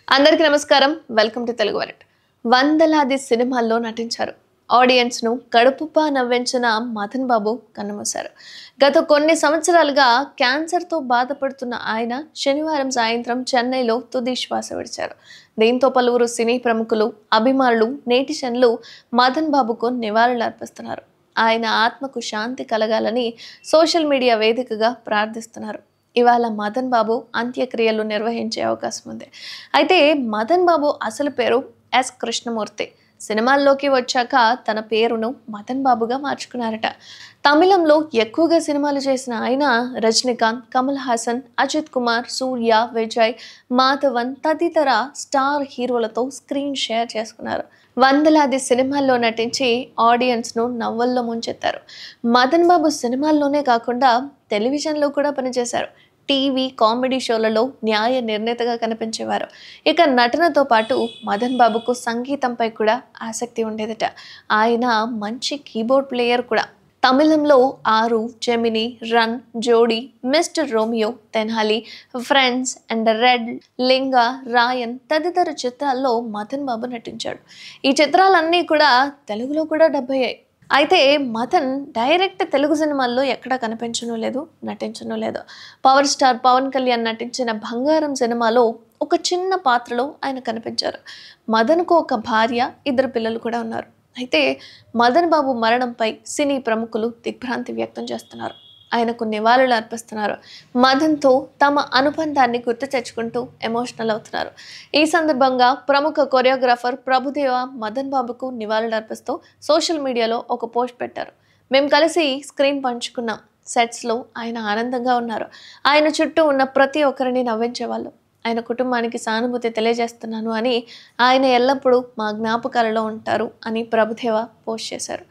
అందరికీ నమస్కారం. Welcome to Telugu world. వందలాది సినిమాల్లో నటించారు. ఆడియన్స్ ను కడుపుబ్బా నవ్వించిన మదన్ బాబు కన్నుమూశారు. గత కొన్ని సంవత్సరాలుగా క్యాన్సర్తో బాధపడుతున్న ఆయన శనివారం సాయంత్రం చెన్నైలో తుది శ్వాస విడిచారు. దీంతో పలువురు సినీ ప్రముఖులు, అభిమానులు, నెటిజన్లు మదన్ బాబుకు నివాళులర్పిస్తున్నారు. ఆయన ఆత్మకు శాంతి కలగాలని సోషల్ మీడియా వేదికగా ప్రార్థిస్తున్నారు. ఇవాళ మదన్ బాబు అంత్యక్రియలు నిర్వహించే అవకాశం ఉంది. అయితే మదన్ బాబు అసలు పేరు ఎస్ కృష్ణమూర్తి. సినిమాల్లోకి వచ్చాక తన పేరును మదన్ బాబుగా మార్చుకున్నారట. తమిళంలో ఎక్కువగా సినిమాలు చేసిన ఆయన రజనీకాంత్, కమల్ హాసన్, అజిత్ కుమార్, సూర్య, విజయ్, మాధవన్ తదితర స్టార్ హీరోలతో స్క్రీన్ షేర్ చేసుకున్నారు. వందలాది సినిమాల్లో నటించి ఆడియన్స్ను నవ్వుల్లో ముంచెత్తారు. మదన్ బాబు సినిమాల్లోనే కాకుండా టెలివిజన్లో కూడా పనిచేశారు. టీవీ, కామెడీ షోలలో న్యాయ నిర్ణేతగా కనిపించేవారు. ఇక నటనతో పాటు మదన్ బాబుకు సంగీతంపై కూడా ఆసక్తి ఉండేదట. ఆయన మంచి కీబోర్డ్ ప్లేయర్ కూడా. తమిళంలో 6, Gemini, run, Jodi, mister Romeo, Thenali, friends and red, Lingaa, Raayan తదితర చిత్రాల్లో మదన్ బాబు నటించాడు. ఈ చిత్రాలన్నీ కూడా తెలుగులో కూడా డబ్ అయ్యాయి. అయితే మదన్ డైరెక్ట్ తెలుగు సినిమాల్లో ఎక్కడా కనిపించనూ లేదు, నటించనూ లేదు. పవర్ స్టార్ పవన్ కళ్యాణ్ నటించిన బంగారం సినిమాలో ఒక చిన్న పాత్రలో ఆయన కనిపించారు. మదన్కు ఒక భార్య, 2 పిల్లలు కూడా ఉన్నారు. అయితే మదన్ బాబు మరణంపై సినీ ప్రముఖులు దిగ్భ్రాంతి వ్యక్తం చేస్తున్నారు. ఆయనకు నివాళులు అర్పిస్తున్నారు. మదన్తో తమ అనుబంధాన్ని గుర్తు తెచ్చుకుంటూ ఎమోషనల్ అవుతున్నారు. ఈ సందర్భంగా ప్రముఖ కొరియోగ్రాఫర్ ప్రభుదేవ మదన్ బాబుకు నివాళులు అర్పిస్తూ సోషల్ మీడియాలో ఒక పోస్ట్ పెట్టారు. మేము కలిసి స్క్రీన్ పంచుకున్నాం. సెట్స్లో ఆయన ఆనందంగా ఉన్నారు. ఆయన చుట్టూ ఉన్న ప్రతి ఒక్కరిని నవ్వించేవాళ్ళు. ఆయన కుటుంబానికి సానుభూతి తెలియజేస్తున్నాను అని, ఆయన ఎల్లప్పుడూ మా జ్ఞాపకాలలో ఉంటారు అని ప్రభుదేవ పోస్ట్ చేశారు.